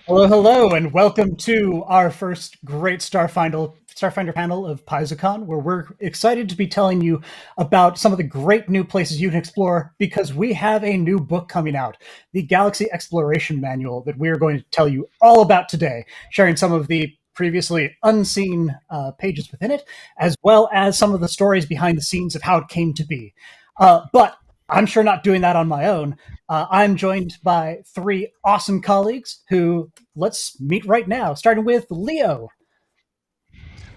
Hello, hello, and welcome to our first great Starfinder panel of PaizoCon, where we're excited to be telling you about some of the great new places you can explore because we have a new book coming out, the Galaxy Exploration Manual, that we're going to tell you all about today, sharing some of the previously unseen pages within it, as well as some of the stories behind the scenes of how it came to be. But I'm sure not doing that on my own. I'm joined by three awesome colleagues who, let's meet right now, starting with Leo.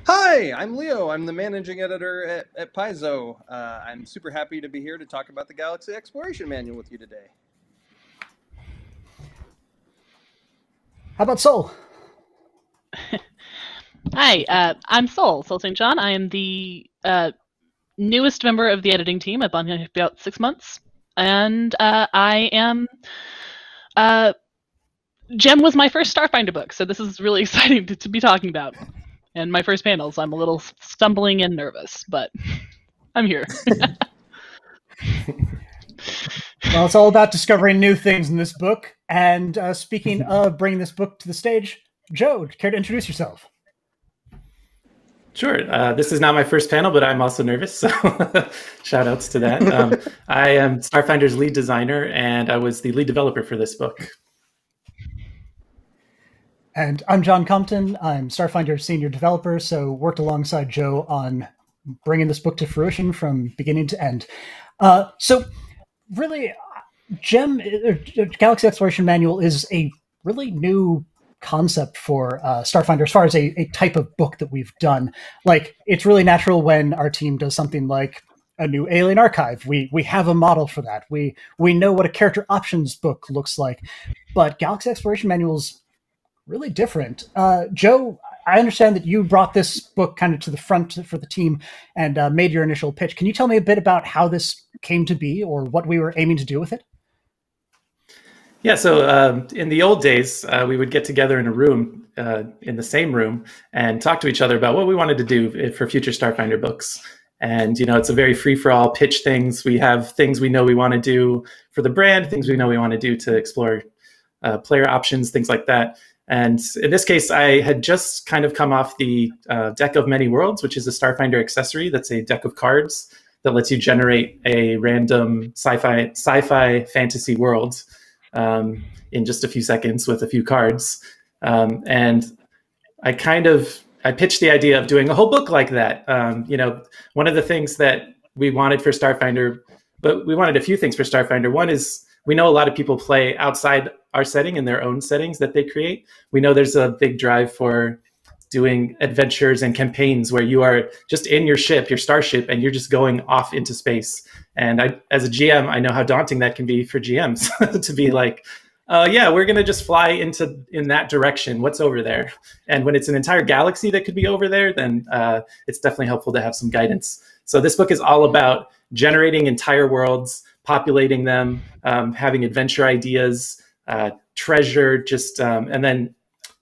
Hi, I'm Leo. I'm the managing editor at Paizo. I'm super happy to be here to talk about the Galaxy Exploration Manual with you today. How about Sol? Hi, I'm Sol St. John. I am the newest member of the editing team. I've been here about 6 months. And I am... Gem was my first Starfinder book, so this is really exciting to be talking about. And my first panel, so I'm a little stumbling and nervous, but I'm here. Well, it's all about discovering new things in this book. And speaking of bringing this book to the stage, Joe, care to introduce yourself? Sure. This is not my first panel, but I'm also nervous, so shout outs to that. I am Starfinder's lead designer, and I was the lead developer for this book. And I'm John Compton. I'm Starfinder's senior developer, so worked alongside Joe on bringing this book to fruition from beginning to end. So really, Galaxy Exploration Manual is a really new concept for Starfinder as far as a type of book that we've done. Like, it's really natural when our team does something like a new alien archive. We have a model for that. We know what a character options book looks like. But Galaxy Exploration Manual's really different. Joe, I understand that you brought this book kind of to the front for the team and made your initial pitch. Can you tell me a bit about how this came to be or what we were aiming to do with it? Yeah, so in the old days, we would get together in a room, in the same room, and talk to each other about what we wanted to do for future Starfinder books. And, you know, it's a very free-for-all pitch things. We have things we know we want to do for the brand, things we know we want to do to explore player options, things like that. And in this case, I had just kind of come off the Deck of Many Worlds, which is a Starfinder accessory. That's a deck of cards that lets you generate a random sci-fi fantasy world in just a few seconds with a few cards. And I pitched the idea of doing a whole book like that. You know, one of the things that we wanted for Starfinder, but we wanted a few things for Starfinder. One is we know a lot of people play outside our setting in their own settings that they create. We know there's a big drive for doing adventures and campaigns where you are just in your ship, your starship, and you're just going off into space. And as a GM, I know how daunting that can be for GMs to be like, yeah, we're going to just fly in that direction. What's over there? And when it's an entire galaxy that could be over there, then it's definitely helpful to have some guidance. So this book is all about generating entire worlds, populating them, having adventure ideas, treasure, and then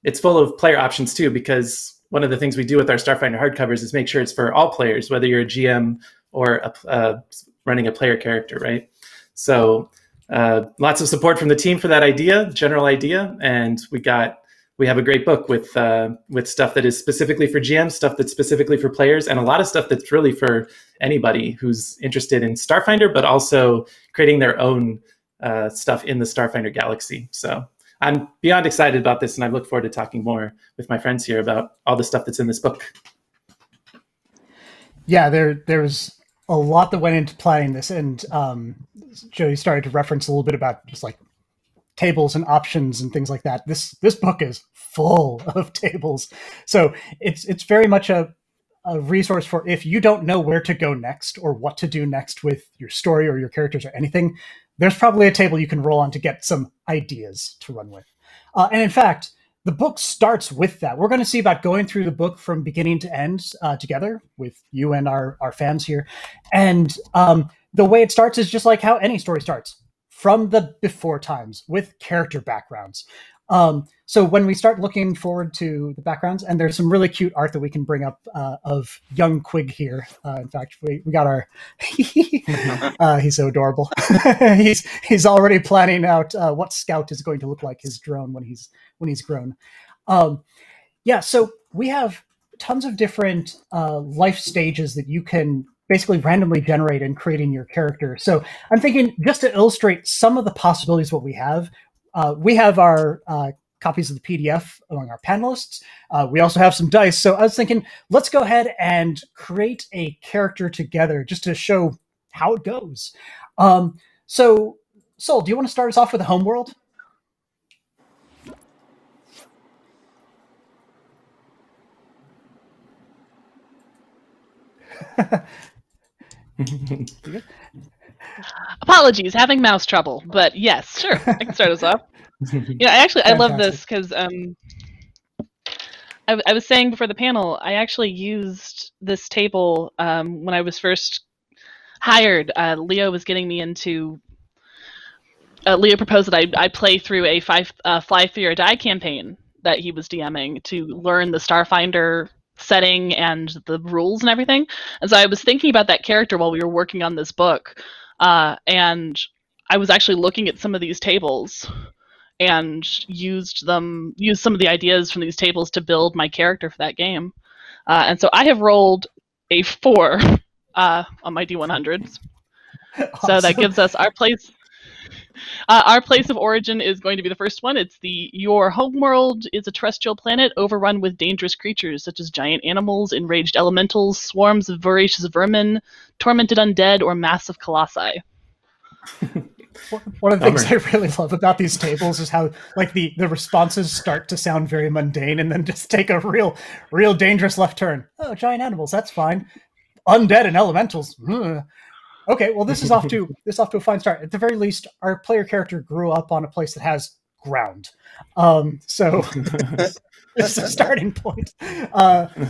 it's full of player options too, because one of the things we do with our Starfinder hardcovers is make sure it's for all players, whether you're a GM or running a player character, right? So lots of support from the team for that general idea, and we have a great book with stuff that is specifically for GM, stuff that's specifically for players, and a lot of stuff that's really for anybody who's interested in Starfinder, but also creating their own stuff in the Starfinder galaxy. So I'm beyond excited about this, and I look forward to talking more with my friends here about all the stuff that's in this book. Yeah, there's a lot that went into planning this, and Joe, you started to reference a little bit about just like tables and options and things like that. This book is full of tables, so it's very much a resource for if you don't know where to go next or what to do next with your story or your characters or anything. There's probably a table you can roll on to get some ideas to run with. And in fact, the book starts with that. We're going to see about going through the book from beginning to end together with you and our fans here. And the way it starts is just like how any story starts, from the before times with character backgrounds. So when we start looking forward to the backgrounds, and there's some really cute art that we can bring up of young Quig here. In fact, we got our he's so adorable. he's already planning out what Scout is going to look like, his drone, when he's grown. Yeah, so we have tons of different life stages that you can basically randomly generate in creating your character. So I'm thinking, just to illustrate some of the possibilities what we have our copies of the PDF among our panelists. We also have some dice. So I was thinking, let's go ahead and create a character together just to show how it goes. So Sol, do you want to start us off with a homeworld? Apologies, having mouse trouble, but yes, sure, I can start us off. I love this because I was saying before the panel, I actually used this table when I was first hired. Leo was getting me into. Leo proposed that I play through a Fly Through or Die campaign that he was DMing to learn the Starfinder setting and the rules and everything. And so I was thinking about that character while we were working on this book, and I was actually looking at some of these tables and used some of the ideas from these tables to build my character for that game. And so I have rolled a 4 on my D100s. Awesome. So that gives us our place. Our place of origin is going to be the first one. It's your homeworld is a terrestrial planet overrun with dangerous creatures such as giant animals, enraged elementals, swarms of voracious vermin, tormented undead, or massive colossi. One of the things I really love about these tables is how, like, the responses start to sound very mundane and then just take a real dangerous left turn. Oh, giant animals, that's fine. Undead and elementals. Okay, well, this is off to a fine start. At the very least, our player character grew up on a place that has ground. So this is a starting point.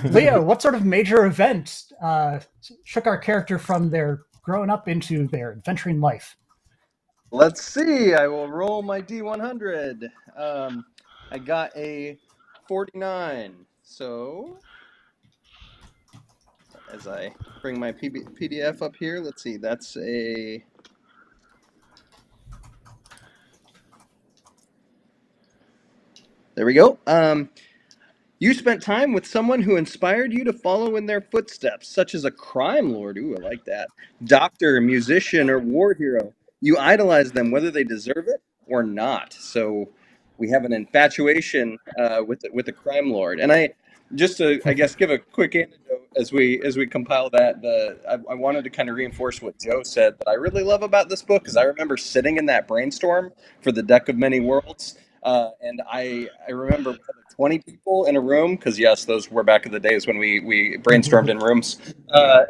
Leo, what sort of major event shook our character from their growing up into their adventuring life? Let's see. I will roll my D100. I got a 49. So as I bring my PDF up here, let's see. That's a... There we go. You spent time with someone who inspired you to follow in their footsteps, such as a crime lord. Ooh, I like that. Doctor, musician, or war hero. You idolize them whether they deserve it or not. So we have an infatuation with the crime lord. And I just to, I guess, give a quick anecdote as we compile that. I wanted to kind of reinforce what Joe said that I really love about this book, because I remember sitting in that brainstorm for the Deck of Many Worlds. And I remember 20 people in a room, because yes, those were back in the days when we brainstormed in rooms,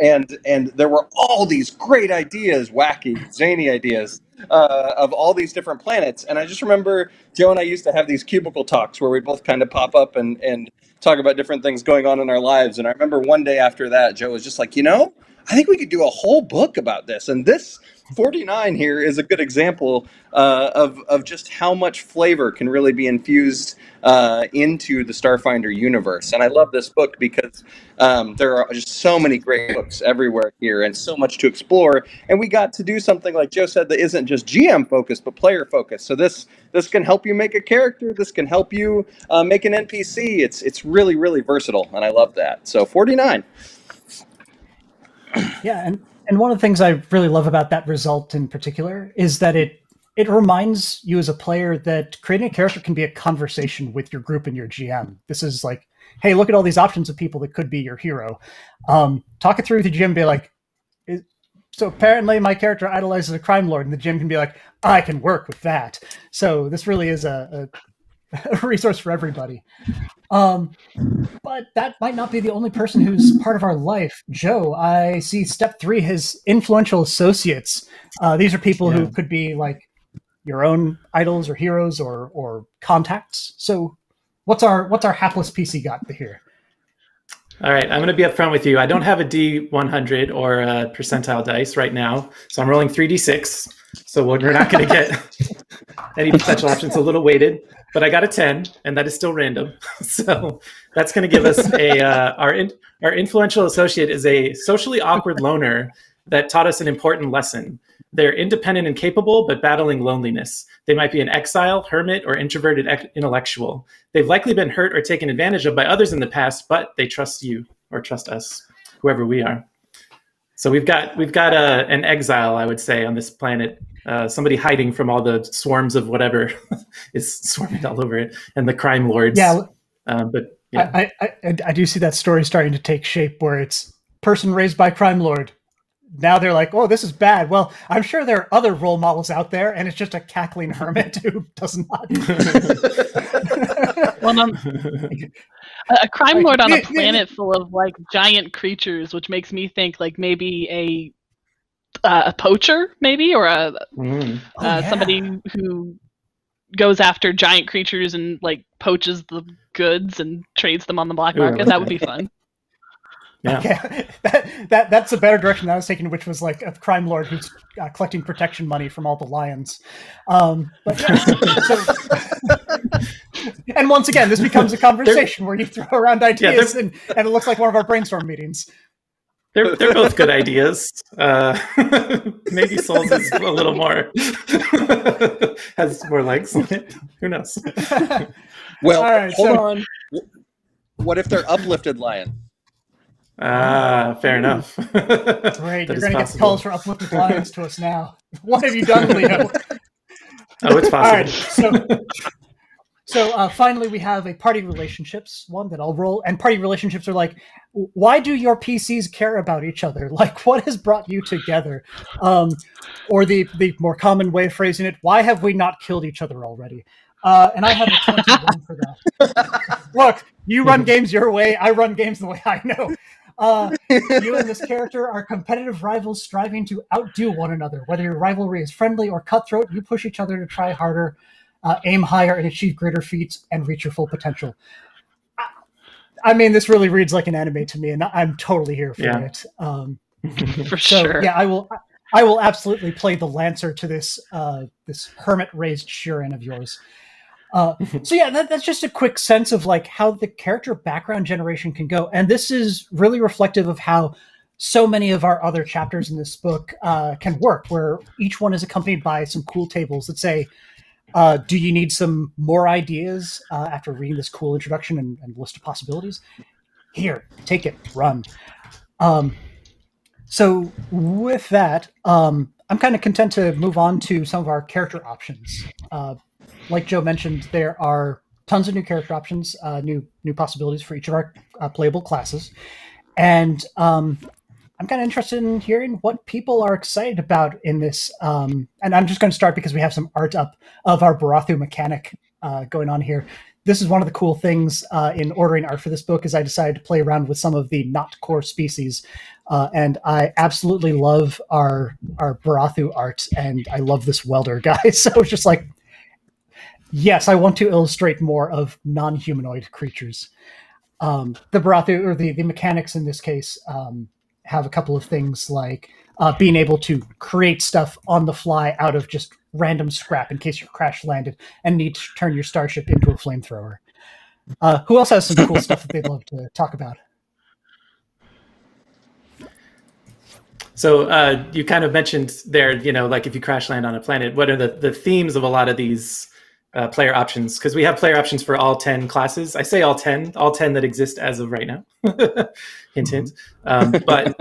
and there were all these great ideas, wacky, zany ideas of all these different planets. And I just remember Joe and I used to have these cubicle talks where we both kind of pop up and talk about different things going on in our lives. And I remember one day after that, Joe was just like, I think we could do a whole book about this. And this 49 here is a good example of just how much flavor can really be infused into the Starfinder universe. And I love this book because there are just so many great books everywhere here and so much to explore. And we got to do something, like Joe said, that isn't just GM focused, but player focused. So this can help you make a character. This can help you make an NPC. It's really, really versatile. And I love that. So 49. Yeah, and one of the things I really love about that result in particular is that it reminds you as a player that creating a character can be a conversation with your group and your GM. This is like, hey, look at all these options of people that could be your hero. Talk it through with the GM, be like, so apparently my character idolizes a crime lord, and the GM can be like, I can work with that. So this really is a resource for everybody. But that might not be the only person who's part of our life. Joe, I see step 3 has influential associates. These are people who could be like your own idols or heroes or contacts. So what's our hapless PC got to here? All right, I'm going to be upfront with you. I don't have a D100 or a percentile dice right now, so I'm rolling 3d6. So we're not going to get any potential options. A little weighted, but I got a 10, and that is still random. So that's going to give us our influential associate is a socially awkward loner that taught us an important lesson. They're independent and capable, but battling loneliness. They might be an exile, hermit, or introverted intellectual. They've likely been hurt or taken advantage of by others in the past, but they trust you or trust us, whoever we are. So we've got an exile, I would say, on this planet. Somebody hiding from all the swarms of whatever is swarming all over it, and the crime lords. Yeah, but yeah. I do see that story starting to take shape where it's person raised by crime lord. Now they're like, oh, this is bad. Well, I'm sure there are other role models out there, and it's just a cackling hermit who does not. Well, a crime lord on a planet full of like giant creatures, which makes me think like maybe a poacher, maybe, or somebody who goes after giant creatures and like poaches the goods and trades them on the black market. That would be fun. Yeah. Okay. That's a better direction that I was taking, which was like a crime lord who's collecting protection money from all the lions. But yeah, and once again, this becomes a conversation where you throw around ideas, and it looks like one of our brainstorm meetings. They're both good ideas. Maybe Souls is a little more has more legs on it. Who knows? Well, right, hold on. What if they're uplifted lion? Fair enough. Great, you're going to get calls for uplifted lions to us now. What have you done, Leo? Oh, it's possible. All right, so finally we have a party relationships one that I'll roll, and party relationships are like, why do your PCs care about each other? Like, what has brought you together? Or the more common way of phrasing it, why have we not killed each other already? And I have a 21 for that. Look, you run games your way, I run games the way I know. You and this character are competitive rivals striving to outdo one another. Whether your rivalry is friendly or cutthroat, you push each other to try harder, aim higher, and achieve greater feats and reach your full potential. I mean, this really reads like an anime to me, and I'm totally here for it. For sure. Yeah, I will absolutely play the Lancer to this this hermit-raised Shurin of yours. So yeah, that's just a quick sense of like how the character background generation can go. And this is really reflective of how so many of our other chapters in this book can work, where each one is accompanied by some cool tables that say, do you need some more ideas after reading this cool introduction and list of possibilities? Here, take it, run. So with that, I'm kind of content to move on to some of our character options. Like Joe mentioned, there are tons of new character options, new possibilities for each of our playable classes. And I'm kind of interested in hearing what people are excited about in this. And I'm just going to start because we have some art up of our Barathu mechanic going on here. This is one of the cool things in ordering art for this book is I decided to play around with some of the not core species. And I absolutely love our Barathu art, and I love this welder guy. So it's just like, yes, I want to illustrate more of non-humanoid creatures. The Barathu, or the mechanics in this case, have a couple of things like being able to create stuff on the fly out of just random scrap in case you're crash landed and need to turn your starship into a flamethrower. Who else has some cool stuff that they'd love to talk about? So you kind of mentioned there, like if you crash land on a planet, what are the themes of a lot of these player options? Because we have player options for all 10 classes. I say all 10 that exist as of right now. Hint, hint. But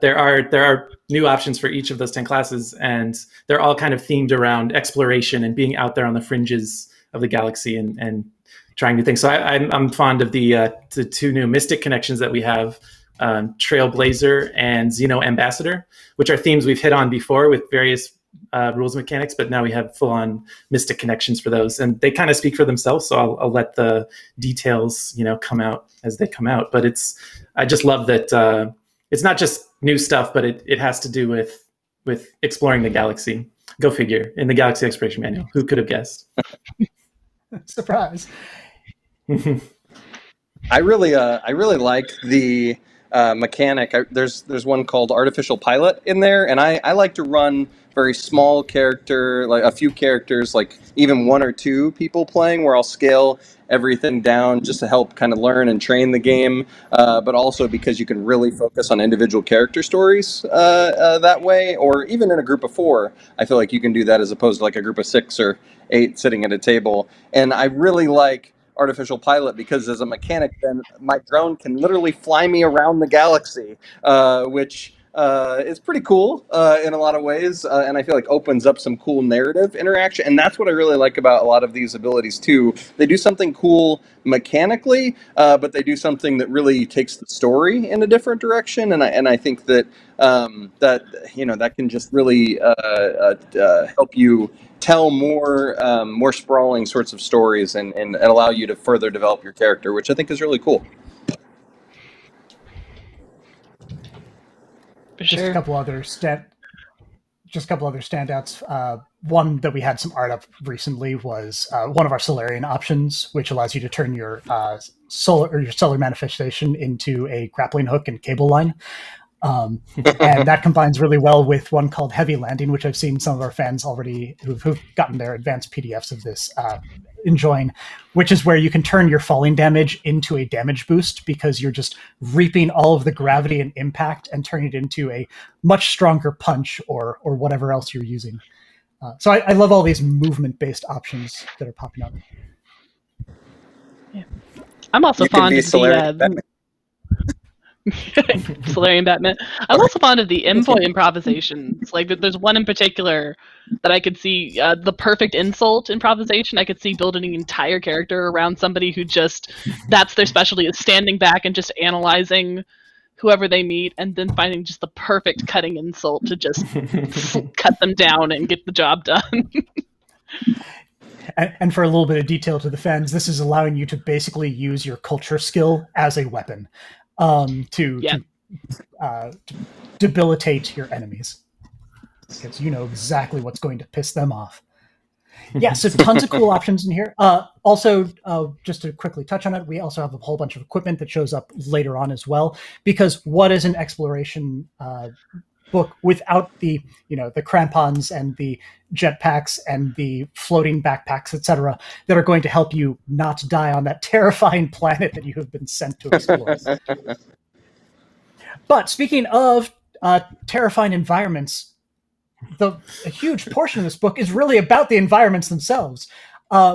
there are new options for each of those 10 classes, and they're all kind of themed around exploration and being out there on the fringes of the galaxy and trying new things. So I'm fond of the two new Mystic connections that we have, Trailblazer and Xeno Ambassador, which are themes we've hit on before with various rules and mechanics, but now we have full-on Mystic connections for those, and they kind of speak for themselves. So I'll let the details, come out as they come out. But I just love that it's not just new stuff, but it has to do with exploring the galaxy. Go figure. In the Galaxy Exploration Manual, who could have guessed? Surprise. I really like the mechanic. There's one called Artificial Pilot in there, and I like to run very small character, like a few characters, like even one or two people playing, where I'll scale everything down just to help kind of learn and train the game, but also because you can really focus on individual character stories that way, or even in a group of 4, I feel like you can do that as opposed to like a group of 6 or 8 sitting at a table. And I really like Artificial Pilot because as a mechanic, then my drone can literally fly me around the galaxy, which is pretty cool in a lot of ways, and I feel like opens up some cool narrative interaction. And that's what I really like about a lot of these abilities too. They do something cool mechanically, but they do something that really takes the story in a different direction. And I think that that can just really help you tell more sprawling sorts of stories and allow you to further develop your character, which I think is really cool. For Just sure. a couple other standouts. One that we had some art up recently was one of our Solarian options, which allows you to turn your solar manifestation into a grappling hook and cable line. And that combines really well with one called Heavy Landing, which I've seen some of our fans already who've gotten their advanced PDFs of this enjoying, which is where you can turn your falling damage into a damage boost because you're just reaping all of the gravity and impact and turning it into a much stronger punch or whatever else you're using. So I love all these movement-based options that are popping up. Yeah. I'm also You can fond be of Solarian the Solarian Batman. I'm also fond of the envoy improvisations. Like there's one in particular that I could see the perfect insult improvisation. I could see building an entire character around somebody who just that's their specialty is standing back and just analyzing whoever they meet and then finding just the perfect cutting insult to just cut them down and get the job done. And for a little bit of detail to the fans, this is allowing you to basically use your culture skill as a weapon to debilitate your enemies, because you know exactly what's going to piss them off. Yeah, so tons of cool options in here. Also, just to quickly touch on it, we also have a whole bunch of equipment that shows up later on as well, because what is an exploration book without the the crampons and the jetpacks and the floating backpacks, etc., that are going to help you not die on that terrifying planet that you have been sent to explore. But speaking of terrifying environments, a huge portion of this book is really about the environments themselves.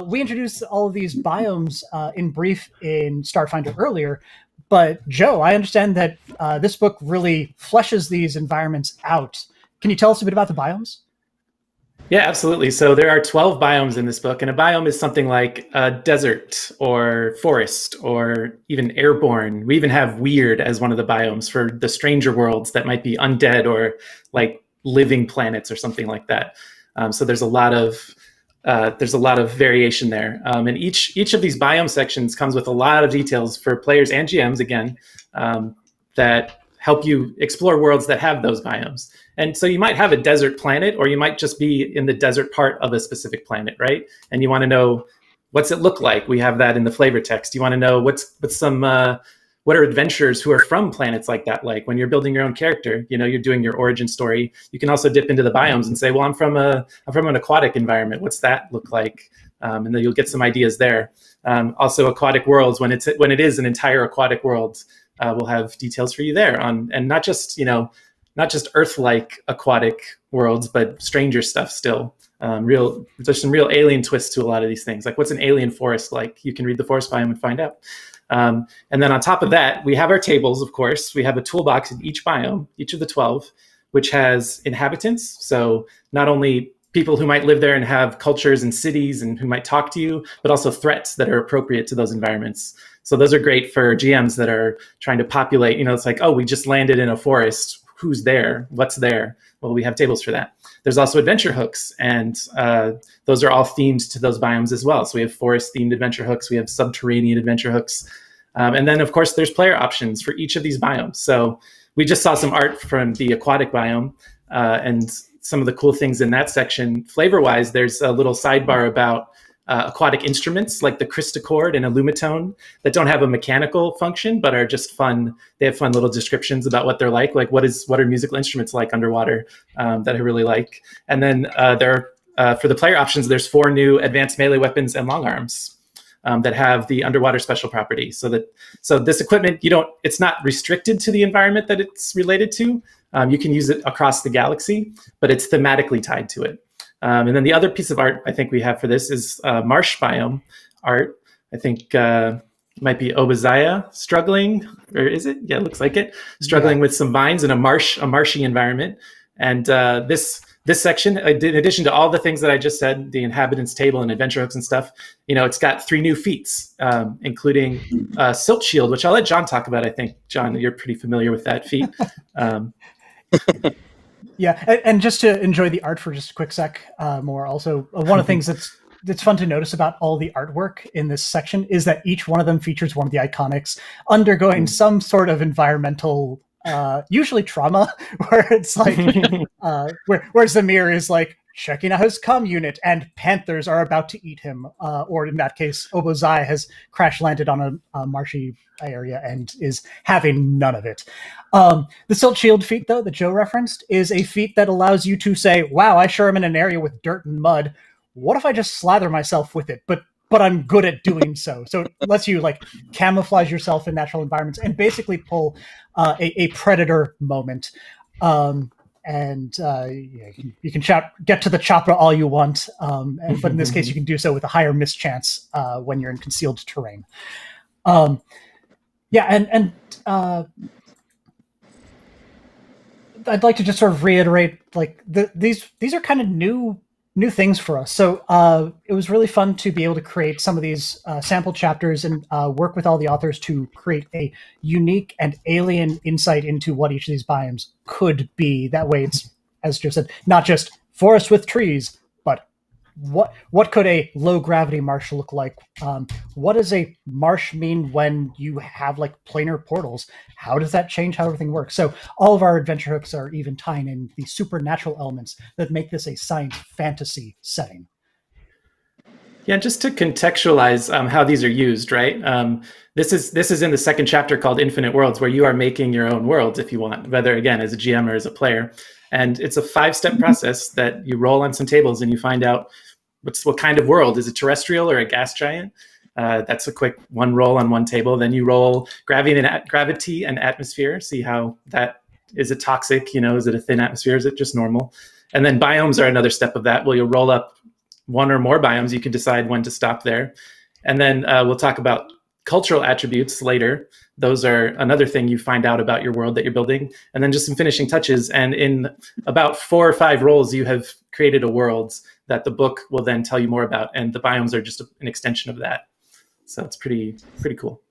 We introduced all of these biomes in brief in Starfinder earlier, but Joe, I understand that this book really fleshes these environments out. Can you tell us a bit about the biomes? Yeah, absolutely. So there are 12 biomes in this book, and a biome is something like a desert or forest or even airborne. We even have weird as one of the biomes for the stranger worlds that might be undead or like living planets or something like that. So there's a lot of variation there, and each of these biome sections comes with a lot of details for players and GMs again that help you explore worlds that have those biomes. And so you might have a desert planet, or you might just be in the desert part of a specific planet, right? And you want to know, what's it look like? We have that in the flavor text. You want to know what are adventurers who are from planets like that like? When you're building your own character, you're doing your origin story. You can also dip into the biomes and say, well, I'm from an aquatic environment. What's that look like? And then you'll get some ideas there. Also, aquatic worlds, when it is an entire aquatic world, we'll have details for you there and not just Earth-like aquatic worlds, but stranger stuff still. There's some real alien twists to a lot of these things. Like, what's an alien forest like? You can read the forest biome and find out. And then on top of that, we have our tables, of course. We have a toolbox in each biome, each of the 12, which has inhabitants. So not only people who might live there and have cultures and cities and who might talk to you, but also threats that are appropriate to those environments. So those are great for GMs that are trying to populate. It's like, oh, we just landed in a forest. Who's there? What's there? Well, we have tables for that. There's also adventure hooks, and those are all themed to those biomes as well. So we have forest-themed adventure hooks. We have subterranean adventure hooks. And then, of course, there's player options for each of these biomes. So we just saw some art from the aquatic biome, and some of the cool things in that section. Flavor-wise, there's a little sidebar about aquatic instruments like the Christochord and Illumitone that don't have a mechanical function, but are just fun. They have fun little descriptions about what they're like what are musical instruments like underwater that I really like. And then for the player options, there's 4 new advanced melee weapons and long arms that have the underwater special property. So this equipment, it's not restricted to the environment that it's related to. You can use it across the galaxy, but it's thematically tied to it. And then the other piece of art I think we have for this is marsh biome art. I think it might be Obadiah struggling, or is it? Yeah, it looks like it. Struggling with some vines in a marshy environment. And this section, in addition to all the things that I just said, the inhabitants table and adventure hooks and stuff, it's got 3 new feats, including Silt Shield, which I'll let John talk about. I think, John, you're pretty familiar with that feat. Yeah, and just to enjoy the art for just a quick sec more, also, one of the things that's fun to notice about all the artwork in this section is that each one of them features one of the iconics undergoing some sort of environmental, usually trauma, where it's like, where Zamir is like checking out his comm unit and panthers are about to eat him, or in that case, Obadiah has crash landed on a marshy area and is having none of it. The Silt Shield feat, though, that Joe referenced, is a feat that allows you to say, wow, I sure am in an area with dirt and mud. What if I just slather myself with it? But I'm good at doing so. So it lets you like camouflage yourself in natural environments and basically pull a predator moment. And you can get to the chopper all you want, but in this case, you can do so with a higher miss chance when you're in concealed terrain. I'd like to just sort of reiterate, like these are kind of new things for us. So it was really fun to be able to create some of these sample chapters and work with all the authors to create a unique and alien insight into what each of these biomes could be. That way it's, as Joe said, not just forest with trees, but what could a low gravity marsh look like? What does a marsh mean when you have like planar portals? How does that change how everything works? So all of our adventure hooks are even tying in the supernatural elements that make this a science fantasy setting. Yeah, just to contextualize how these are used, right? This is in the second chapter called Infinite Worlds, where you are making your own worlds if you want, whether again as a GM or as a player. And it's a 5-step process that you roll on some tables and you find out what kind of world. Is it terrestrial or a gas giant? That's a quick 1 roll on 1 table. Then you roll gravity and atmosphere, see how that, is it toxic? Is it a thin atmosphere? Is it just normal? And then biomes are another step of that. Well, you'll roll up 1 or more biomes. You can decide when to stop there. And then we'll talk about cultural attributes later. Those are another thing you find out about your world that you're building. And then just some finishing touches. And in about 4 or 5 rolls, you have created a world that the book will then tell you more about. And the biomes are just an extension of that. So it's pretty cool.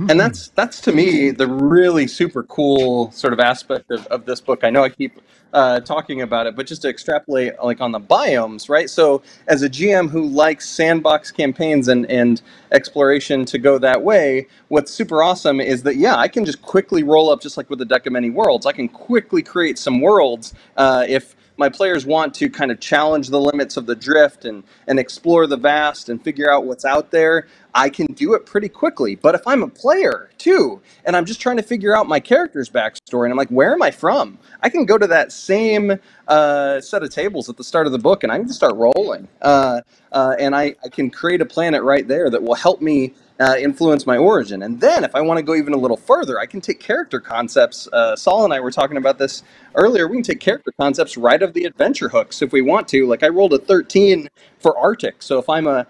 And that's to me the really super cool sort of aspect of this book. I know I keep talking about it, but just to extrapolate like on the biomes, right? So as a GM who likes sandbox campaigns and exploration to go that way, what's super awesome is that, yeah, I can just quickly roll up, just like with the deck of many worlds, I can quickly create some worlds if my players want to kind of challenge the limits of the drift and explore the vast and figure out what's out there. I can do it pretty quickly. But if I'm a player too, and I'm just trying to figure out my character's backstory, and I'm like, where am I from? I can go to that same set of tables at the start of the book, and I can just start rolling. And I can create a planet right there that will help me influence my origin. And then if I want to go even a little further, I can take character concepts. Saul and I were talking about this earlier. We can take character concepts right of the adventure hooks if we want to. Like I rolled a 13 for Arctic. So if I'm a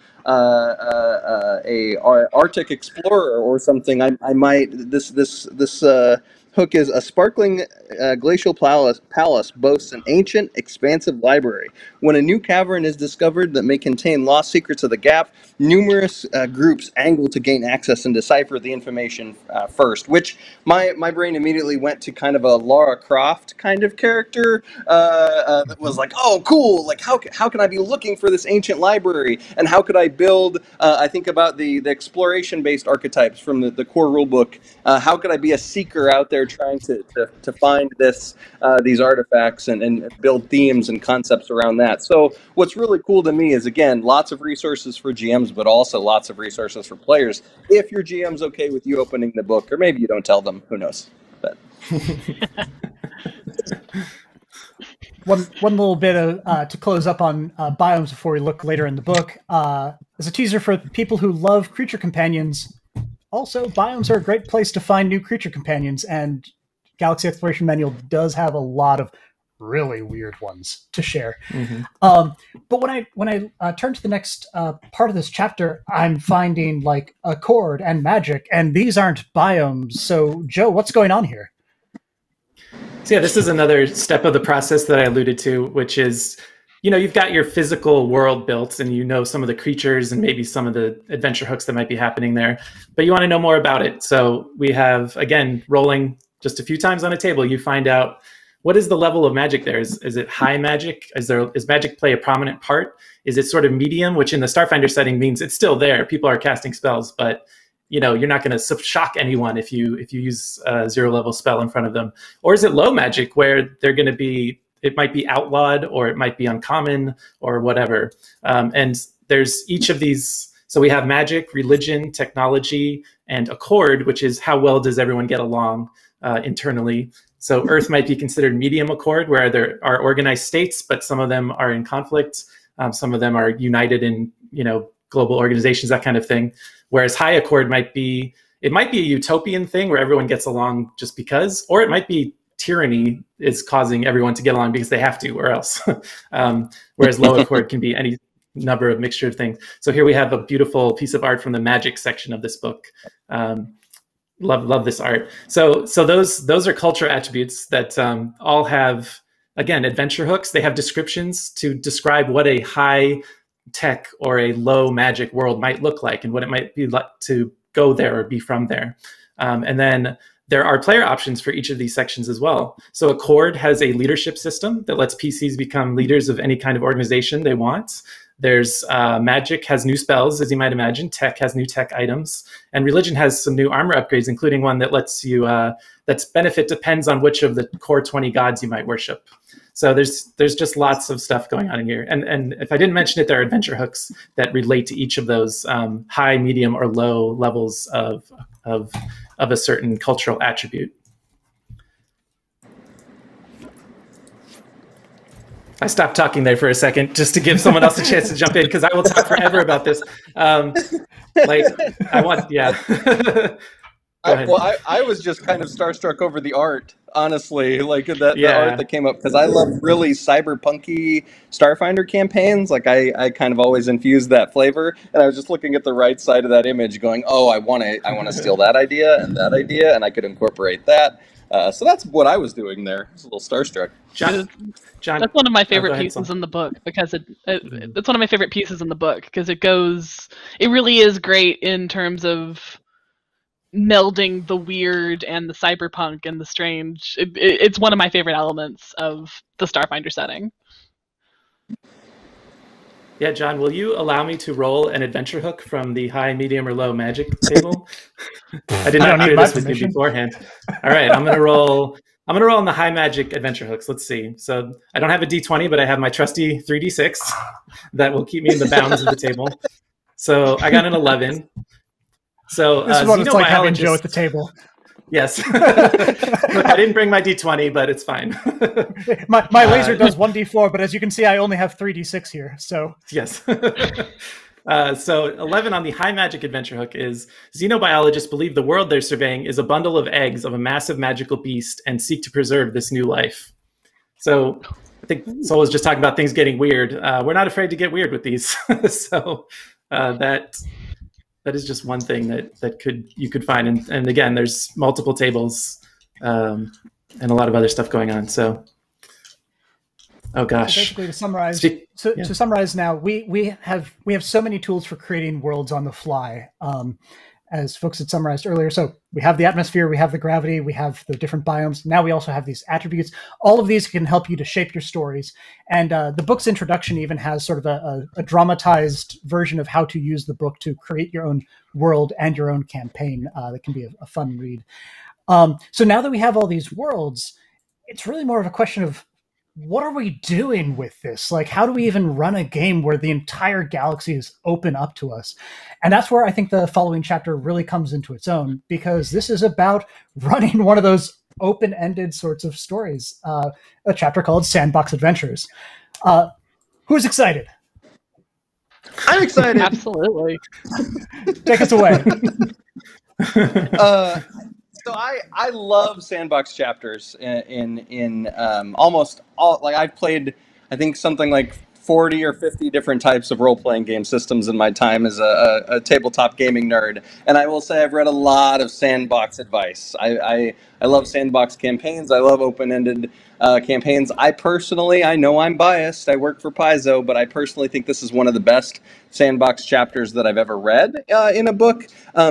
Arctic explorer or something, I might, this hook is a sparkling glacial palace boasts an ancient, expansive library. When a new cavern is discovered that may contain lost secrets of the gap, numerous groups angle to gain access and decipher the information first, which my brain immediately went to kind of a Lara Croft kind of character that was like, oh, cool, like how can I be looking for this ancient library, and how could I build, I think about the exploration-based archetypes from the core rulebook, how could I be a seeker out there trying to find these artifacts and build themes and concepts around that. So what's really cool to me is, again, lots of resources for GMs, but also lots of resources for players. If your GM's okay with you opening the book, or maybe you don't tell them, who knows? But one little bit of, to close up on biomes before we look later in the book. As a teaser for people who love creature companions, also biomes are a great place to find new creature companions, and Galaxy Exploration Manual does have a lot of really weird ones to share. Mm-hmm. But when I turn to the next part of this chapter, I'm finding like Accord and Magic, and these aren't biomes. So Joe, what's going on here? So yeah, this is another step of the process that I alluded to, which is, you know, you've got your physical world built and you know some of the creatures and maybe some of the adventure hooks that might be happening there, but you want to know more about it. So we have, again, rolling just a few times on a table, you find out what is the level of magic there. Is it high magic? Is magic play a prominent part? Is it sort of medium, which in the Starfinder setting means it's still there. People are casting spells, but you know, you're not going to shock anyone if you use a 0 level spell in front of them. Or is it low magic where they're going to be, it might be outlawed or it might be uncommon or whatever. And there's each of these. So we have magic, religion, technology, and accord, which is how well does everyone get along internally. So Earth might be considered medium accord, where there are organized states, but some of them are in conflict. Some of them are united in, you know, global organizations, that kind of thing. Whereas high accord might be a utopian thing where everyone gets along just because, or it might be tyranny is causing everyone to get along because they have to, or else. Whereas low accord can be any number of mixture of things. So here we have a beautiful piece of art from the magic section of this book. Love this art. So those are culture attributes that all have, again, adventure hooks. They have descriptions to describe what a high tech or a low magic world might look like and what it might be like to go there or be from there. And then there are player options for each of these sections as well. So Accord has a leadership system that lets PCs become leaders of any kind of organization they want. There's Magic has new spells, as you might imagine. Tech has new tech items. And Religion has some new armor upgrades, including one that lets you, that's benefit depends on which of the core 20 gods you might worship. So there's just lots of stuff going on in here. And if I didn't mention it, there are adventure hooks that relate to each of those high, medium, or low levels of a certain cultural attribute. I stopped talking there for a second just to give someone else a chance to jump in, because I will talk forever about this. I was just kind of starstruck over the art, honestly, like the art that came up, because I love really cyberpunky Starfinder campaigns. Like I kind of always infuse that flavor, and I was just looking at the right side of that image, going, "Oh, I want to steal that idea, and I could incorporate that." So that's what I was doing there. I was a little starstruck. John, that's one of my favorite pieces in the book, because it's one of my favorite pieces in the book because it really is great in terms of melding the weird and the cyberpunk and the strange. It's one of my favorite elements of the Starfinder setting. Yeah, John, will you allow me to roll an adventure hook from the high, medium, or low magic table? I did not do this with you beforehand. All right, I'm gonna roll on the high magic adventure hooks. Let's see. So I don't have a D20, but I have my trusty 3D6 that will keep me in the bounds of the table. So I got an 11. So this is what it's like having Joe at the table. Yes. Look, I didn't bring my D20, but it's fine. my laser does 1D4, but as you can see, I only have 3D6 here. So yes. So 11 on the high magic adventure hook is xenobiologists believe the world they're surveying is a bundle of eggs of a massive magical beast and seek to preserve this new life. So I think Sol was just talking about things getting weird. We're not afraid to get weird with these. So that is just one thing that you could find. And again, there's multiple tables and a lot of other stuff going on. So, oh gosh. So basically, to summarize now, we have so many tools for creating worlds on the fly, as folks had summarized earlier. So we have the atmosphere, we have the gravity, we have the different biomes. Now we also have these attributes. All of these can help you to shape your stories. And the book's introduction even has sort of a dramatized version of how to use the book to create your own world and your own campaign. That can be a fun read. So now that we have all these worlds, it's really more of a question of what are we doing with this? Like, how do we even run a game where the entire galaxy is open up to us? And that's where I think the following chapter really comes into its own, because this is about running one of those open-ended sorts of stories, a chapter called Sandbox Adventures. Who's excited? I'm excited. Absolutely. Take us away. So I love sandbox chapters in almost all. Like, I've played, I think, something like 40 or 50 different types of role-playing game systems in my time as a tabletop gaming nerd. And I will say I've read a lot of sandbox advice. I love sandbox campaigns. I love open-ended campaigns. I know I'm biased. I work for Paizo, but I personally think this is one of the best sandbox chapters that I've ever read in a book,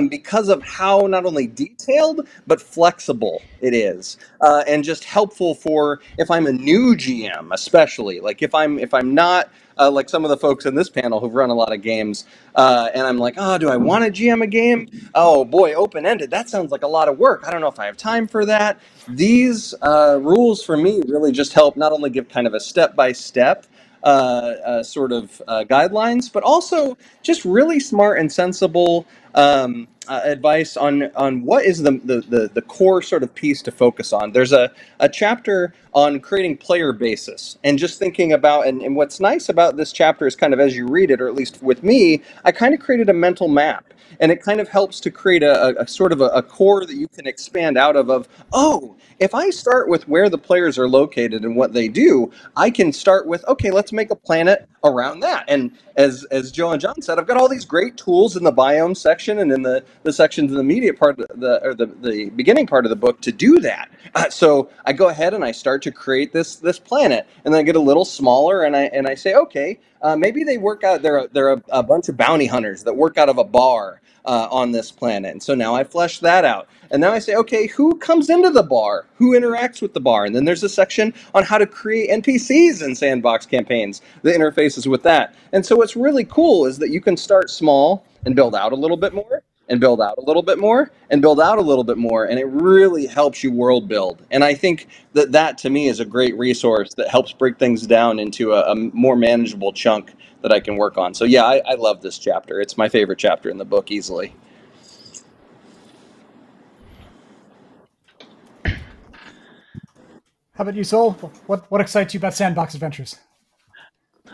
because of how not only detailed but flexible it is, and just helpful for if I'm a new GM, especially like if I'm not like some of the folks in this panel who've run a lot of games, and I'm like, oh, do I want to GM a game? Oh boy, open-ended. That sounds like a lot of work. I don't know if I have time for that. These rules for me really just help not only give kind of a step-by-step sort of guidelines, but also just really smart and sensible advice on what is the core sort of piece to focus on. There's a chapter on creating player basis and just thinking about, and what's nice about this chapter is kind of as you read it, or at least with me, I kind of created a mental map. And it kind of helps to create a sort of a core that you can expand out of, oh, if I start with where the players are located and what they do, I can start with, okay, let's make a planet around that. And as Joe and John said, I've got all these great tools in the biome section and in the sections in the media part, the beginning part of the book to do that. So I go ahead and I start to create this planet, and then I get a little smaller, and I say, okay, maybe they work out. They're a bunch of bounty hunters that work out of a bar on this planet, and so now I flesh that out. And now I say, okay, who comes into the bar? Who interacts with the bar? And then there's a section on how to create NPCs in sandbox campaigns, the interfaces with that. And so what's really cool is that you can start small and build out a little bit more, and build out a little bit more, and build out a little bit more, and it really helps you world build. And I think that to me is a great resource that helps break things down into a more manageable chunk that I can work on. So yeah, I love this chapter. It's my favorite chapter in the book, easily. How about you, Sol? What excites you about Sandbox Adventures?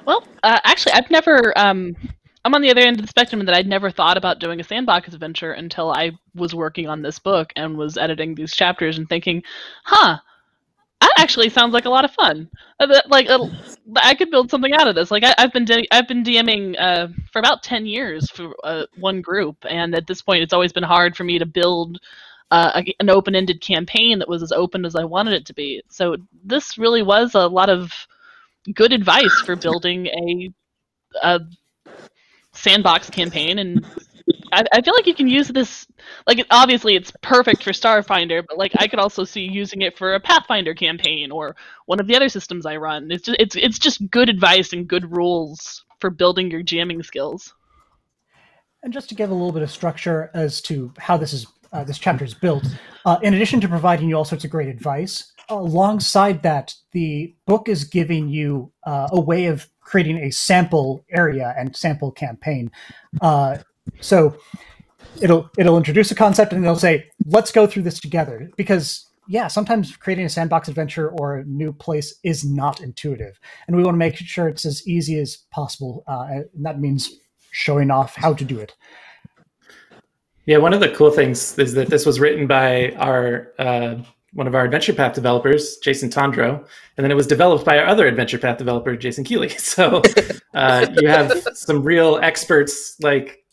Well, actually, I've never. I'm on the other end of the spectrum in that I'd never thought about doing a sandbox adventure until I was working on this book and was editing these chapters and thinking, that actually sounds like a lot of fun. I could build something out of this. Like I've been DMing for about 10 years for one group, and at this point, it's always been hard for me to build an open-ended campaign that was as open as I wanted it to be. So this really was a lot of good advice for building a sandbox campaign, and I feel like you can use this. Like, obviously, it's perfect for Starfinder, but like I could also see using it for a Pathfinder campaign or one of the other systems I run. It's just good advice and good rules for building your jamming skills. And just to give a little bit of structure as to how this chapter is built, in addition to providing you all sorts of great advice, alongside that, the book is giving you a way of creating a sample area and sample campaign. So it'll introduce a concept and it'll say, let's go through this together. Because yeah, sometimes creating a sandbox adventure or a new place is not intuitive. And we want to make sure it's as easy as possible. And that means showing off how to do it. Yeah, one of the cool things is that this was written by our one of our Adventure Path developers, Jason Tondro, and then it was developed by our other Adventure Path developer, Jason Keeley. So you have some real experts like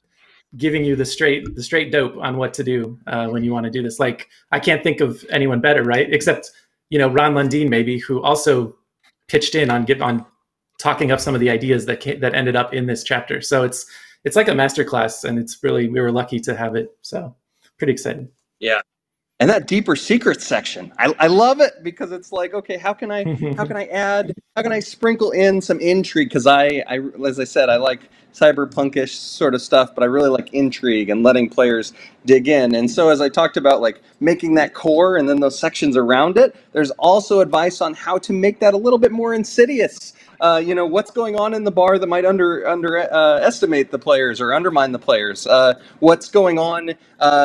giving you the straight dope on what to do when you want to do this. Like, I can't think of anyone better, right? Except, Ron Lundeen maybe, who also pitched in on talking up some of the ideas that ended up in this chapter. So it's like a masterclass, and we were lucky to have it. So pretty excited. Yeah. And that deeper secrets section, I love it because it's like, okay, how can I sprinkle in some intrigue? Because I as I said, I like cyberpunkish sort of stuff, but I really like intrigue and letting players dig in. And so as I talked about, like making that core and then those sections around it, there's also advice on how to make that a little bit more insidious. What's going on in the bar that might underestimate the players or undermine the players. What's going on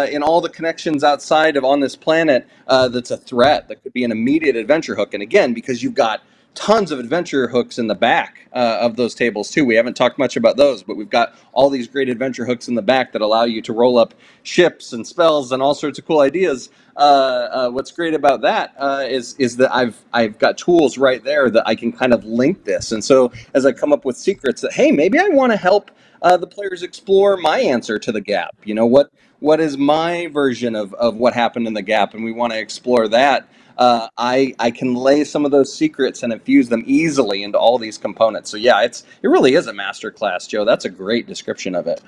in all the connections outside of on this planet that's a threat that could be an immediate adventure hook. And again, because you've got tons of adventure hooks in the back of those tables too. We haven't talked much about those, but we've got all these great adventure hooks in the back that allow you to roll up ships and spells and all sorts of cool ideas. What's great about that is that I've got tools right there that I can kind of link this. And so as I come up with secrets that, hey, maybe I want to help the players explore my answer to the gap. What is my version of what happened in the gap, and we want to explore that. I can lay some of those secrets and infuse them easily into all these components. So yeah, it really is a masterclass, Joe. That's a great description of it.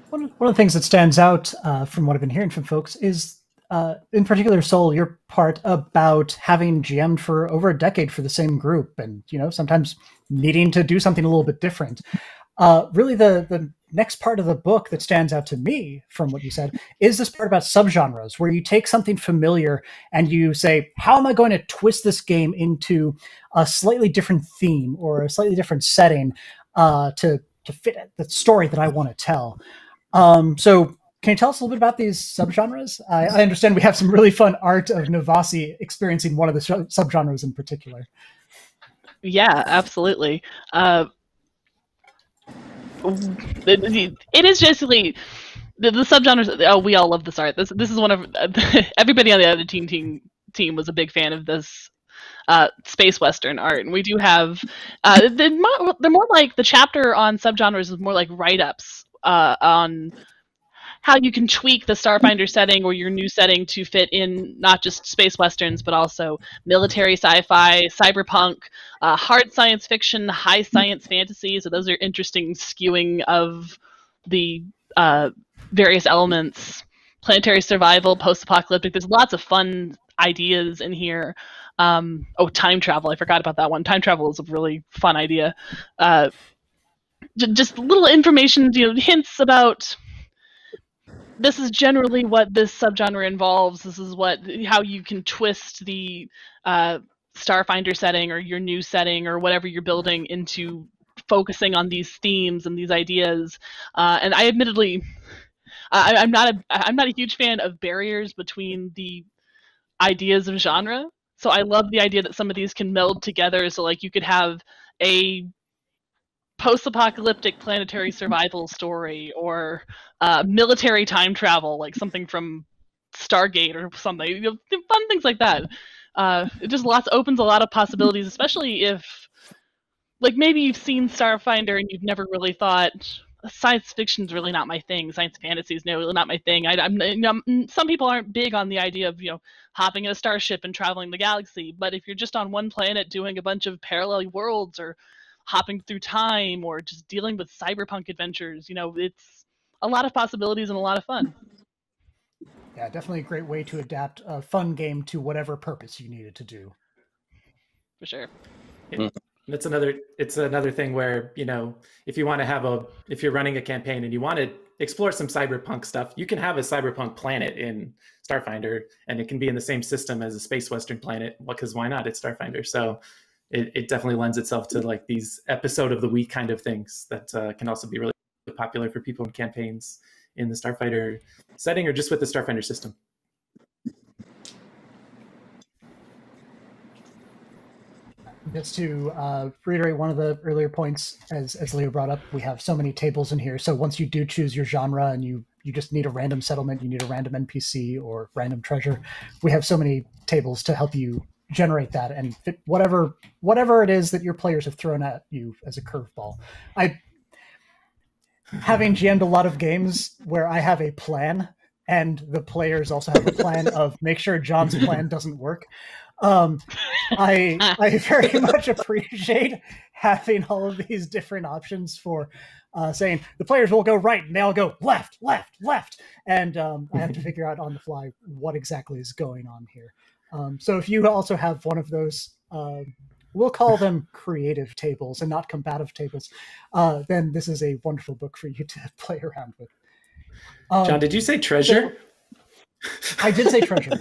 One of the things that stands out from what I've been hearing from folks is, in particular, Sol, your part about having GM'd for over a decade for the same group, and sometimes needing to do something a little bit different. Really, the next part of the book that stands out to me from what you said is this part about subgenres, where you take something familiar and you say, how am I going to twist this game into a slightly different theme or a slightly different setting to fit the story that I want to tell? So can you tell us a little bit about these subgenres? I understand we have some really fun art of Navasi experiencing one of the subgenres in particular. Yeah, absolutely. It is basically the subgenres. Oh, we all love this art. This is one of everybody on the other team was a big fan of this space western art, and we do have they're more like the chapter on subgenres is more like write-ups on how you can tweak the Starfinder setting or your new setting to fit in not just space westerns, but also military sci-fi, cyberpunk, hard science fiction, high science fantasy. So those are interesting skewing of the various elements. Planetary survival, post-apocalyptic. There's lots of fun ideas in here. Time travel. I forgot about that one. Time travel is a really fun idea. Just little information, hints about this is generally what this subgenre involves. This is how you can twist the Starfinder setting or your new setting or whatever you're building into focusing on these themes and these ideas. And I admittedly, I'm not a huge fan of barriers between the ideas of genre. So I love the idea that some of these can meld together. So like you could have a post-apocalyptic planetary survival story or military time travel, like something from Stargate or something. Fun things like that. It just opens a lot of possibilities, especially if, like, maybe you've seen Starfinder and you've never really thought science fiction's really not my thing. Science fantasy is really not my thing. Some people aren't big on the idea of hopping in a starship and traveling the galaxy. But if you're just on one planet doing a bunch of parallel worlds or hopping through time or just dealing with cyberpunk adventures, it's a lot of possibilities and a lot of fun. Yeah, definitely a great way to adapt a fun game to whatever purpose you need it to do. For sure. It's another thing where, if you want to if you're running a campaign and you want to explore some cyberpunk stuff, you can have a cyberpunk planet in Starfinder, and it can be in the same system as a space western planet, because why not? It's Starfinder. So it definitely lends itself to like these episode of the week kind of things that can also be really popular for people in campaigns in the Starfinder setting or just with the Starfinder system. Just to reiterate one of the earlier points, as Leo brought up, we have so many tables in here. So once you do choose your genre and you just need a random settlement, you need a random NPC or random treasure, we have so many tables to help you generate that and fit whatever it is that your players have thrown at you as a curveball. Having GM'd a lot of games where I have a plan and the players also have a plan of make sure John's plan doesn't work. I very much appreciate having all of these different options for saying the players will go right and they all go left, left, left, and I have to figure out on the fly what exactly is going on here. So if you also have one of those, we'll call them creative tables and not combative tables, then this is a wonderful book for you to play around with. John, did you say treasure? I did say treasure.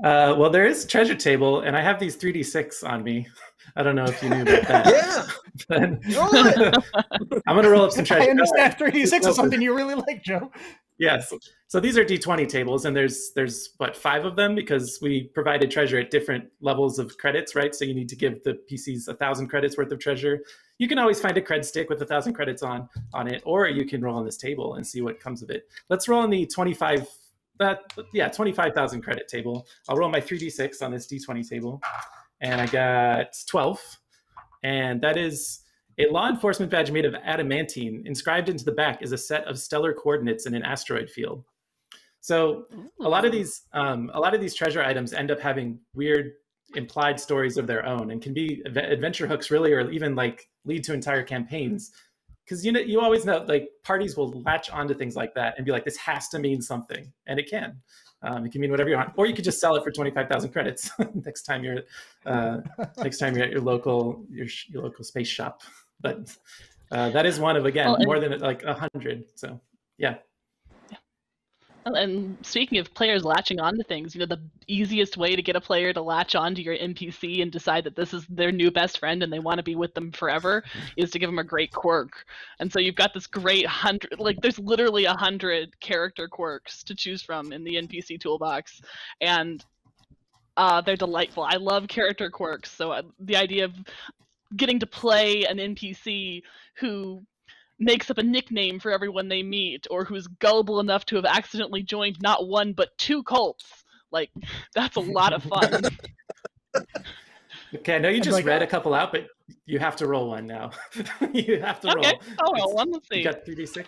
Well, there is a treasure table, and I have these 3d6 on me. I don't know if you knew about that. Yeah! I'm going to roll up some treasure. I understand 3d6 is something you really like, Joe. Yes. So these are D20 tables, and there's what, 5 of them, because we provided treasure at different levels of credits, right? So you need to give the PCs 1,000 credits worth of treasure. You can always find a cred stick with 1,000 credits on it, or you can roll on this table and see what comes of it. Let's roll on the 25,000 credit table. I'll roll my 3d6 on this D20 table, and I got 12, and that is a law enforcement badge made of adamantine. Inscribed into the back is a set of stellar coordinates in an asteroid field. So a lot of these treasure items end up having weird implied stories of their own, and can be adventure hooks, really, or even like lead to entire campaigns. Because you always know, like, parties will latch onto things like that and be like, this has to mean something, and it can. It can mean whatever you want, or you could just sell it for 25,000 credits next time you're at your local space shop. But that is one of, again, more than like 100. So yeah. And speaking of players latching onto things, the easiest way to get a player to latch onto your NPC and decide that this is their new best friend and they want to be with them forever is to give them a great quirk. And so you've got this great 100, like there's literally 100 character quirks to choose from in the NPC toolbox, and they're delightful. I love character quirks. So the idea of getting to play an NPC who makes up a nickname for everyone they meet, or who's gullible enough to have accidentally joined not one but 2 cults. Like, that's a lot of fun. Okay, I know you just read a couple out, but you have to roll one now. You have to roll. Okay, I'll roll one. Let's see. You got 3d6?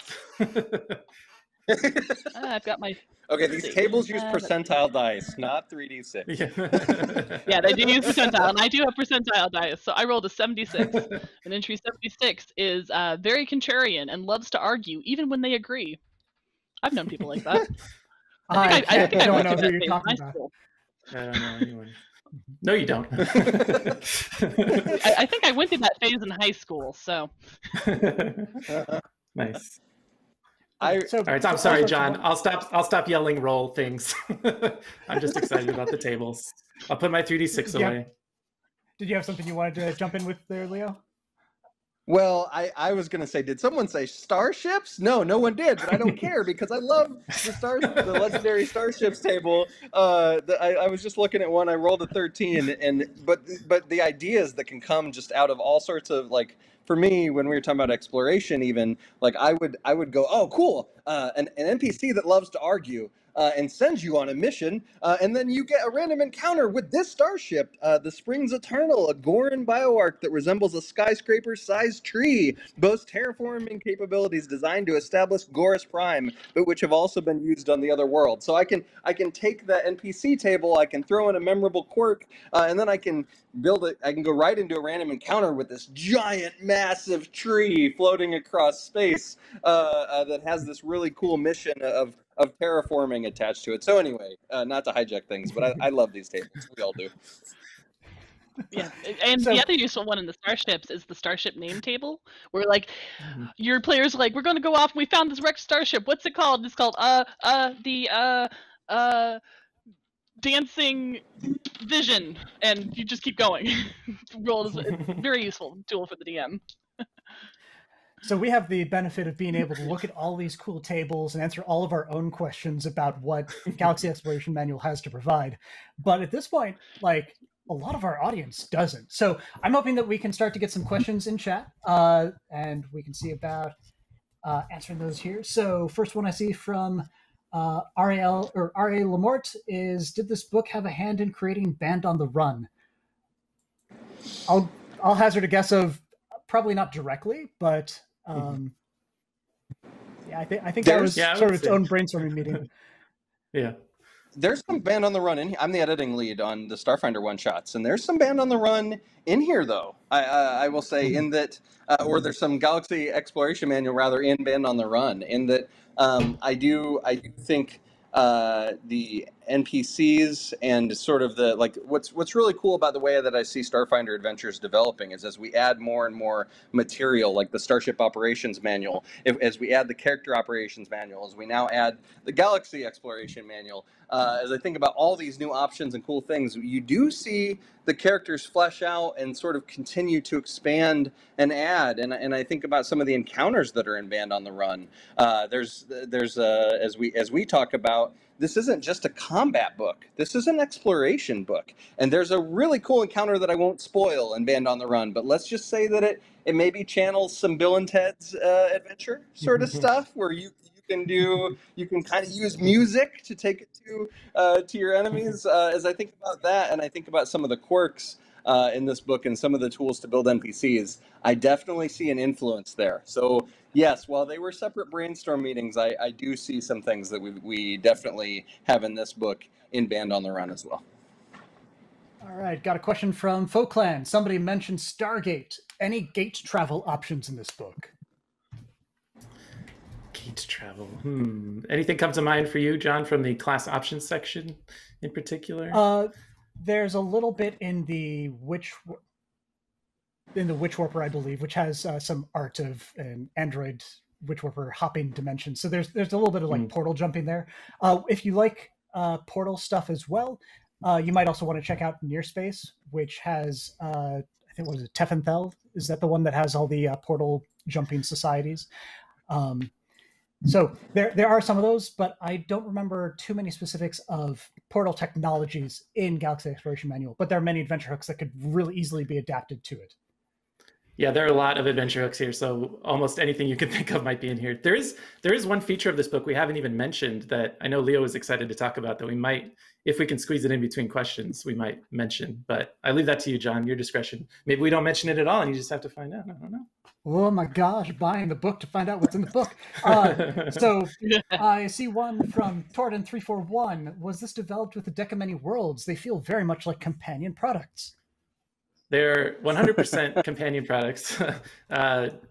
I've got my... Okay, these tables use percentile dice, not 3d6. Yeah, they do use percentile, and I do have percentile dice. So I rolled a 76. And entry 76 is very contrarian and loves to argue, even when they agree. I've known people like that. I think I don't went know through who that you're phase in talking high about. school. I don't know anyone. No, you don't. I think I went through that phase in high school, so. Nice. All right, I'm sorry, John. I'll stop yelling roll things. I'm just excited about the tables. I'll put my 3d6 away. Did you have something you wanted to jump in with there, Leo? Well, I was going to say, did someone say starships? No one did, but I don't care because I love the legendary starships table. I was just looking at one. I rolled a 13, but the ideas that can come just out of all sorts of, like, for me, when we were talking about exploration, even, like, I would go, oh, cool, an NPC that loves to argue. And sends you on a mission, and then you get a random encounter with this starship, the Springs Eternal, a Goran bioarc that resembles a skyscraper-sized tree, boasts terraforming capabilities designed to establish Gorus Prime, but which have also been used on the other world. So I can take that NPC table, I can throw in a memorable quirk, and then I can build it. I can go right into a random encounter with this giant, massive tree floating across space that has this really cool mission of terraforming attached to it. So anyway, not to hijack things, but I love these tables. We all do. Yeah, and the other useful one in the starships is the starship name table, where, like, your players are like, we're going to go off and we found this wrecked starship. What's it called? It's called the Dancing Vision, and you just keep going. It's a very useful tool for the DM. So we have the benefit of being able to look at all these cool tables and answer all of our own questions about what Galaxy Exploration Manual has to provide. But at this point, like, a lot of our audience doesn't. So I'm hoping that we can start to get some questions in chat, and we can see about answering those here. So first one I see from R.A. Lamort is, did this book have a hand in creating Band on the Run? I'll hazard a guess of probably not directly, but yeah, I think that was sort of its own brainstorming meeting. Yeah. There's some band on the run in here. I'm the editing lead on the Starfinder one-shots, and there's some band on the run in here, though. I will say in that, or there's some Galaxy Exploration Manual, rather, in band on the run, in that I do think the NPCs and sort of the, like, what's really cool about the way that I see Starfinder Adventures developing is as we add more and more material, like the Starship Operations Manual, as we add the Character Operations Manual, as we now add the Galaxy Exploration Manual, as I think about all these new options and cool things, you do see the characters flesh out and sort of continue to expand and add. And I think about some of the encounters that are in Band on the Run. There's as we talk about, this isn't just a combat book. This is an exploration book. And there's a really cool encounter that I won't spoil in Band on the Run, but let's just say that it maybe channels some Bill and Ted's adventure sort of stuff, where you can kind of use music to take it to your enemies. As I think about that, and I think about some of the quirks in this book and some of the tools to build NPCs, I definitely see an influence there. So yes, while they were separate brainstorm meetings, I do see some things that we definitely have in this book in Band on the Run as well. All right, got a question from Folkland. Somebody mentioned Stargate. Any gate travel options in this book? Gate travel. Anything come to mind for you, John, from the class options section in particular? There's a little bit in the Witch Warper, I believe, which has some art of an android Witch Warper hopping dimensions. So there's a little bit of like portal jumping there. If you like portal stuff as well, you might also want to check out Near Space, which has I think, what was it, Tefenthel? Is that the one that has all the portal jumping societies? So there are some of those, but I don't remember too many specifics of portal technologies in Galaxy Exploration Manual. But there are many adventure hooks that could really easily be adapted to it. Yeah, there are a lot of adventure hooks here, so almost anything you can think of might be in here. There is one feature of this book we haven't even mentioned that I know Leo is excited to talk about that we might, if we can squeeze it in between questions, we might mention. But I leave that to you, John, your discretion. Maybe we don't mention it at all and you just have to find out. I don't know. Oh my gosh, buying the book to find out what's in the book. So I see one from Torden341. Was this developed with the deck of many worlds? They feel very much like companion products. They're 100% companion products. At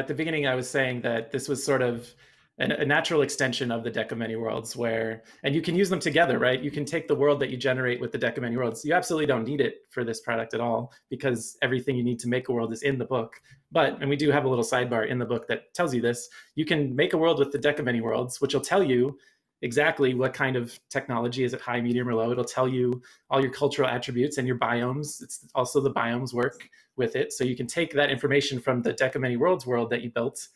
the beginning, I was saying that this was sort of a natural extension of the deck of many worlds and you can use them together, right? You can take the world that you generate with the deck of many worlds. You absolutely don't need it for this product at all because everything you need to make a world is in the book. And we do have a little sidebar in the book that tells you this. You can make a world with the deck of many worlds, which will tell you exactly what kind of technology is it, high, medium, or low. It'll tell you all your cultural attributes and your biomes. It's also the biomes work with it. So you can take that information from the deck of many worlds world that you built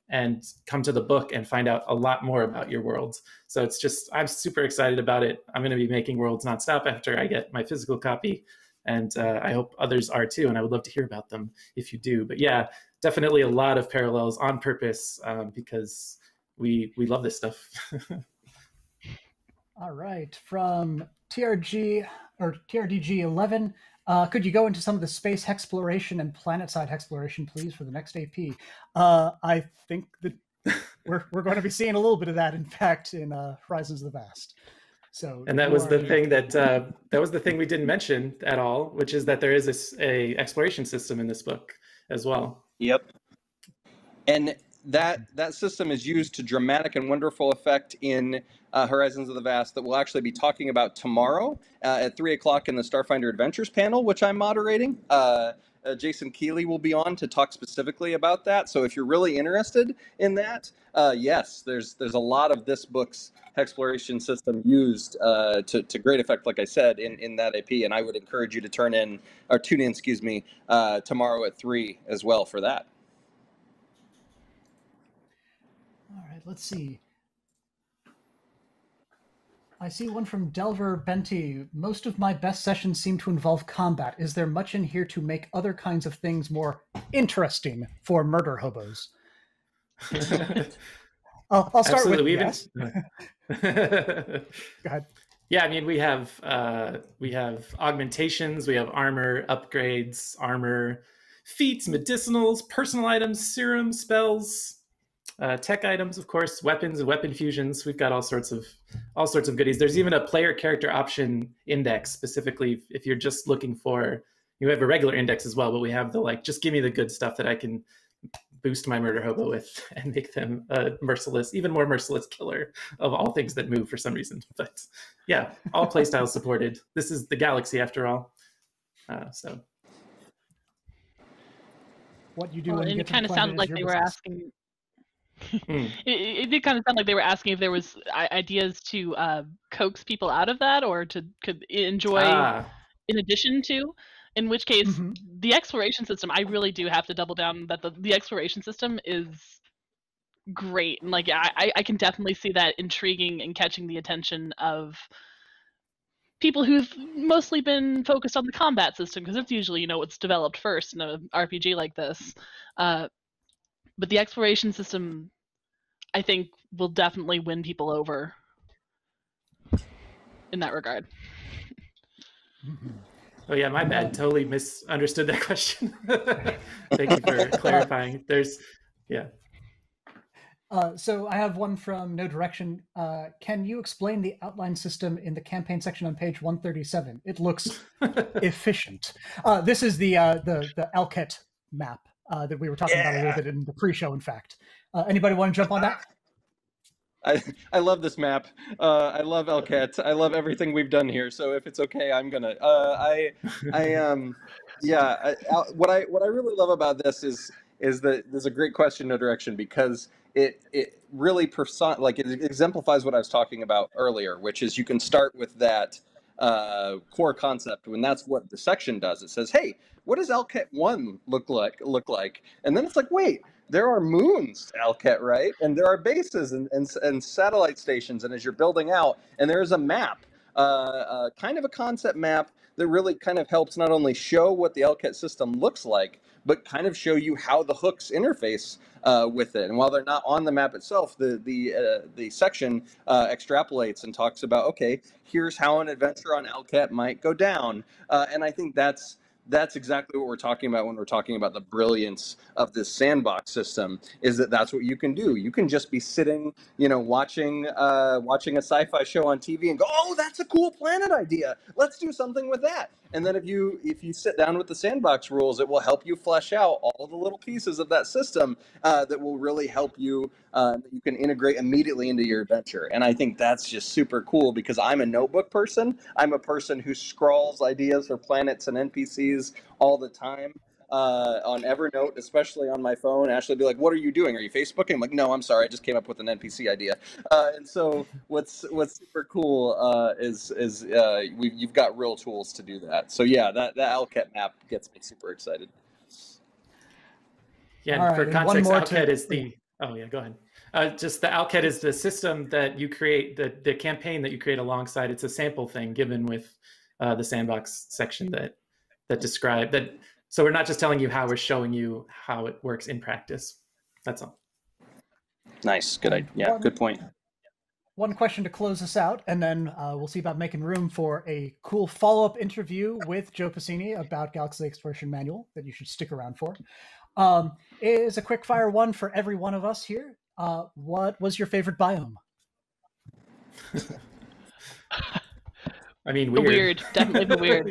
and come to the book and find out a lot more about your worlds. So it's just, I'm super excited about it. I'm going to be making worlds nonstop after I get my physical copy. And I hope others are too. And I would love to hear about them if you do. But yeah, definitely a lot of parallels on purpose because we love this stuff. All right, from TRG or TRDG11, could you go into some of the space exploration and planet-side exploration, please, for the next AP? I think that we're going to be seeing a little bit of that, in fact, in Horizons of the Vast. So, and that was the thing that was the thing we didn't mention at all, which is that there is a exploration system in this book as well. Yep, and that system is used to dramatic and wonderful effect in Horizons of the Vast that we'll actually be talking about tomorrow at 3 o'clock in the Starfinder Adventures panel, which I'm moderating. Jason Keeley will be on to talk specifically about that. So if you're really interested in that, yes, there's a lot of this book's exploration system used to great effect, like I said, in that AP. And I would encourage you to tune in, tomorrow at 3 as well for that. All right, let's see. I see one from Delver Benti. Most of my best sessions seem to involve combat. Is there much in here to make other kinds of things more interesting for murder hobos? I'll start with yes. Go ahead. Yeah, I mean, we have augmentations, we have armor, upgrades, armor, feats, medicinals, personal items, serums, spells. tech items, of course, weapons and weapon fusions. We've got all sorts of goodies. There's even a player character option index specifically if you're just looking for. You have a regular index as well, but we have the just give me the good stuff that I can boost my murder hobo with and make them a merciless, even more merciless killer of all things that move for some reason. But yeah, all playstyles supported. This is the Galaxy after all. So what you do and it kind of sounded like they were asking. It did kind of sound like they were asking if there was ideas to coax people out of that, or could enjoy in addition to. In which case, the exploration system, I really do have to double down that the exploration system is great, and I can definitely see that intriguing and catching the attention of people who've mostly been focused on the combat system, because it's usually what's developed first in an RPG like this. But the exploration system, I think, will definitely win people over in that regard. Oh yeah, my bad. Totally misunderstood that question. Thank you for clarifying. So I have one from No Direction. Can you explain the outline system in the campaign section on page 137? It looks efficient. This is the Alkite map that we were talking about a little bit in the pre-show, in fact. Anybody want to jump on that? I love this map. I love Alkite. I love everything we've done here. So if it's okay, I'm gonna. What I really love about this is that there's a great question, No Direction, because it really it exemplifies what I was talking about earlier, which is you can start with that core concept when that's what the section does. It says, hey, what does Alkite 1 look like? And then it's like, wait, there are moons to Alkite, right? And there are bases and satellite stations, and as you're building out, and there's a map, kind of a concept map that really kind of helps not only show what the Alkite system looks like, but kind of show you how the hooks interface with it. And while they're not on the map itself, the section extrapolates and talks about, okay, here's how an adventure on Alkite might go down. And I think that's exactly what we're talking about when we're talking about the brilliance of this sandbox system, is that's what you can do. You can just be sitting, watching a sci-fi show on TV and go, oh, that's a cool planet idea. Let's do something with that. And then if you sit down with the sandbox rules, it will help you flesh out all the little pieces of that system that will really help you, that you can integrate immediately into your adventure. And I think that's just super cool, because I'm a notebook person. I'm a person who scrawls ideas for planets and NPCs all the time on Evernote, especially on my phone. Ashley would be like, what are you doing? Are you Facebooking? I'm like, no, I'm sorry. I just came up with an NPC idea. And so what's super cool is you've got real tools to do that. So yeah, that Alkite map gets me super excited. Yeah, and for context, Alkite is the... Oh yeah, go ahead. Just the Alkite is the system that you create, the campaign that you create alongside. It's a sample thing given with the sandbox section that describe that. So we're not just telling you how, we're showing you how it works in practice. That's all. Nice. Good idea. Yeah, good point. One question to close us out, and then we'll see about making room for a cool follow-up interview with Joe Piscini about Galaxy Exploration Manual that you should stick around for. Is a quick fire one for every one of us here. What was your favorite biome? I mean, weird. Definitely the weird.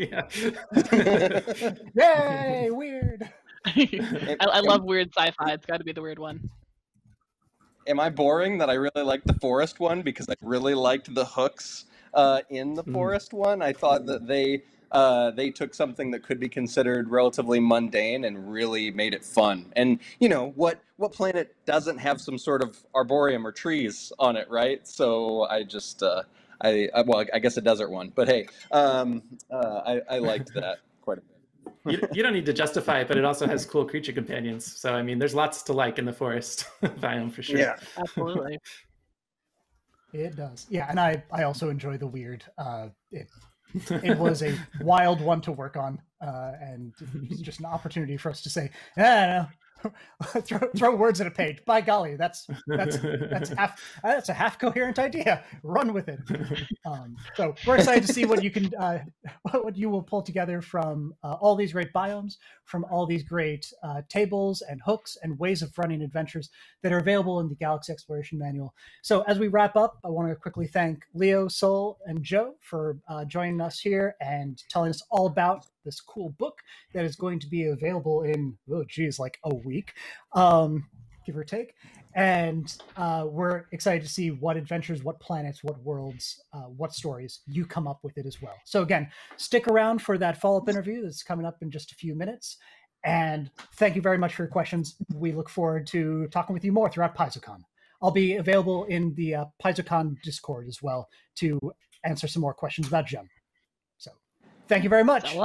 Yay, weird. I love weird sci-fi. It's got to be the weird one. Am I boring that I really liked the forest one? Because I really liked the hooks in the forest one. I thought that they took something that could be considered relatively mundane and really made it fun. And what planet doesn't have some sort of arboretum or trees on it, right? So I just I guess a desert one, but hey, I liked that quite a bit. You don't need to justify it, but it also has cool creature companions. So I mean, there's lots to like in the forest biome for sure. Yeah, absolutely. It does. Yeah, and I also enjoy the weird. It was a wild one to work on, and it was just an opportunity for us to say, throw words at a page. By golly, that's a half coherent idea. Run with it. So we're excited to see what you can what you will pull together from all these great biomes, from all these great tables and hooks and ways of running adventures that are available in the Galaxy Exploration Manual. So as we wrap up, I want to quickly thank Leo, Sol, and Joe for joining us here and telling us all about this cool book that is going to be available in, like a week, give or take. And we're excited to see what adventures, what planets, what worlds, what stories you come up with it as well. So again, stick around for that follow-up interview that's coming up in just a few minutes. And thank you very much for your questions. We look forward to talking with you more throughout PaizoCon. I'll be available in the PaizoCon Discord as well to answer some more questions about Gem. So thank you very much.